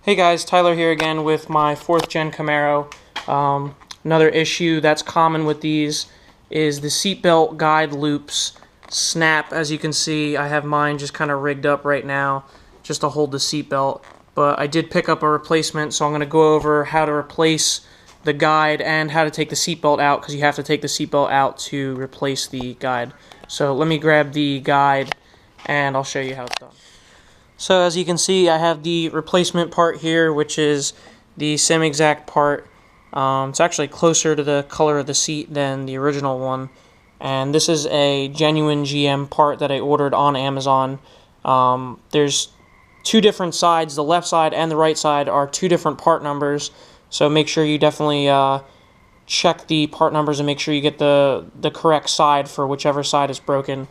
Hey guys, Tyler here again with my 4th gen Camaro. Another issue that's common with these is the seatbelt guide loops snap. As you can see, I have mine just kind of rigged up right now just to hold the seatbelt. But I did pick up a replacement, so I'm going to go over how to replace the guide and how to take the seatbelt out, because you have to take the seatbelt out to replace the guide. So let me grab the guide and I'll show you how it's done. So as you can see, I have the replacement part here, which is the same exact part. It's actually closer to the color of the seat than the original one. And this is a genuine GM part that I ordered on Amazon. There's two different sides. The left side and the right side are two different part numbers. So make sure you definitely check the part numbers and make sure you get the correct side for whichever side is broken.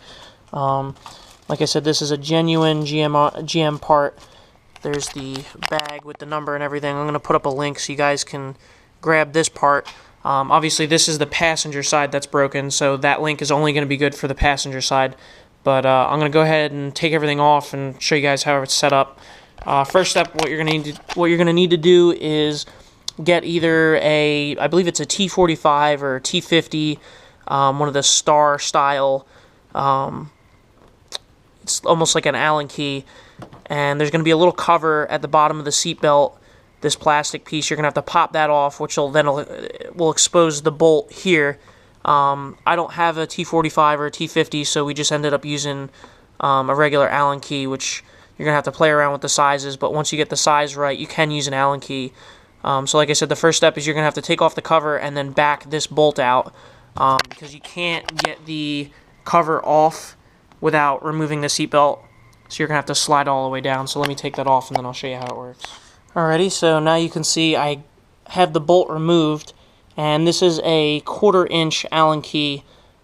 Like I said, this is a genuine GM part. There's the bag with the number and everything. I'm going to put up a link so you guys can grab this part. Obviously, this is the passenger side that's broken, so that link is only going to be good for the passenger side. But I'm going to go ahead and take everything off and show you guys how it's set up. First step, what you're going to need to do is get either I believe it's a T45 or a T50, one of the star style. It's almost like an Allen key, and there's going to be a little cover at the bottom of the seatbelt, this plastic piece. You're going to have to pop that off, which will expose the bolt here. I don't have a T45 or a T50, so we just ended up using a regular Allen key, which you're going to have to play around with the sizes, but once you get the size right, you can use an Allen key. So like I said, the first step is you're going to have to take off the cover and then back this bolt out, because you can't get the cover off without removing the seatbelt, so you're going to have to slide all the way down. So let me take that off and then I'll show you how it works. Alrighty, so now you can see I have the bolt removed, and this is a 1/4 inch Allen key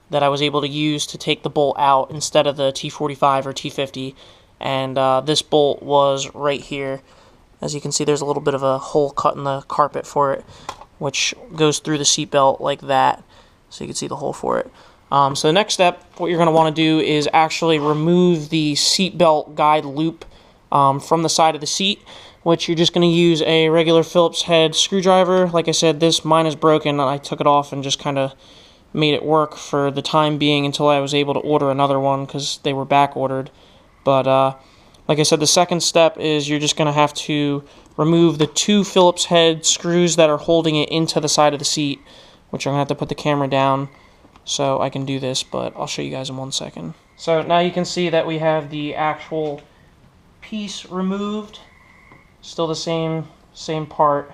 that I was able to use to take the bolt out instead of the T45 or T50, and this bolt was right here. As you can see, there's a little bit of a hole cut in the carpet for it, which goes through the seatbelt like that, so you can see the hole for it. So the next step, what you're going to want to do is actually remove the seatbelt guide loop from the side of the seat, which you're just going to use a regular Phillips head screwdriver. Like I said, mine is broken, and I took it off and just kind of made it work for the time being until I was able to order another one because they were back ordered. But like I said, the second step is you're just going to have to remove the 2 Phillips head screws that are holding it into the side of the seat, which I'm going to have to put the camera down so I can do this, but I'll show you guys in 1 second. So now you can see that we have the actual piece removed. Still the same part.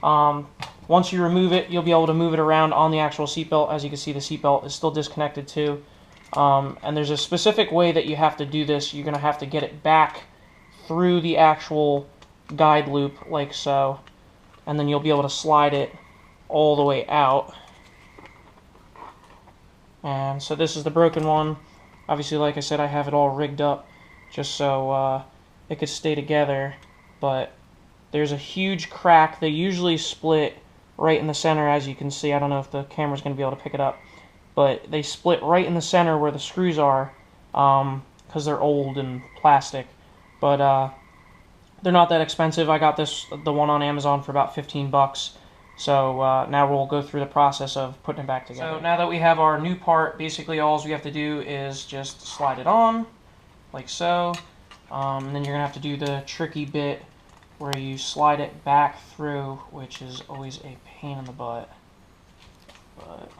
Once you remove it, you'll be able to move it around on the actual seatbelt. As you can see, the seatbelt is still disconnected too. And there's a specific way that you have to do this. You're going to have to get it back through the actual guide loop, like so. And then you'll be able to slide it all the way out. And so this is the broken one. Obviously, like I said, I have it all rigged up just so it could stay together. But there's a huge crack. They usually split right in the center, as you can see. I don't know if the camera's going to be able to pick it up, but they split right in the center where the screws are, because they're old and plastic. But they're not that expensive. I got the one on Amazon for about 15 bucks. So now we'll go through the process of putting it back together. So now that we have our new part, basically all we have to do is just slide it on, like so. And then you're going to have to do the tricky bit where you slide it back through, which is always a pain in the butt. But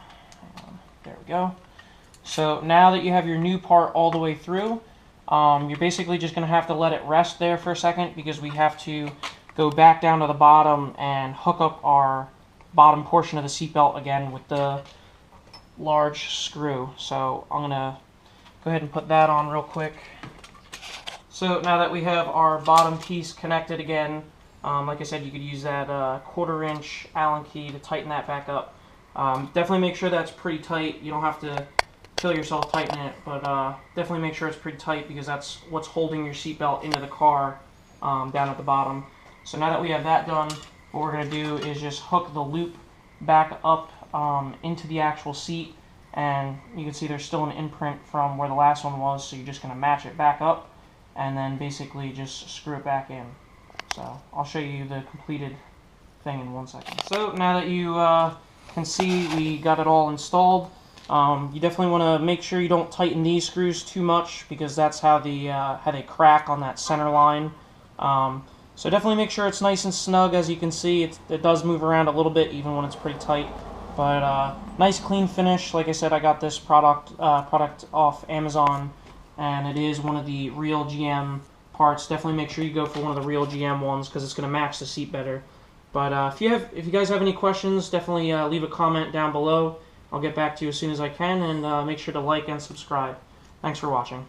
there we go. So now that you have your new part all the way through, you're basically just going to have to let it rest there for a second, because we have to go back down to the bottom and hook up our bottom portion of the seatbelt again with the large screw. So I'm going to go ahead and put that on real quick. So now that we have our bottom piece connected again, like I said, you could use that 1/4 inch Allen key to tighten that back up. Definitely make sure that's pretty tight. You don't have to kill yourself tightening it, but definitely make sure it's pretty tight, because that's what's holding your seatbelt into the car down at the bottom. So now that we have that done, what we're going to do is just hook the loop back up into the actual seat, and you can see there's still an imprint from where the last one was, so you're just going to match it back up and then basically just screw it back in. So I'll show you the completed thing in 1 second. So now that you can see we got it all installed, you definitely want to make sure you don't tighten these screws too much, because that's how they crack on that center line. So definitely make sure it's nice and snug. As you can see, it does move around a little bit even when it's pretty tight. But nice clean finish. Like I said, I got this product off Amazon, and it is one of the real GM parts. Definitely make sure you go for one of the real GM ones, because it's going to match the seat better. But if you guys have any questions, definitely leave a comment down below. I'll get back to you as soon as I can, and make sure to like and subscribe. Thanks for watching.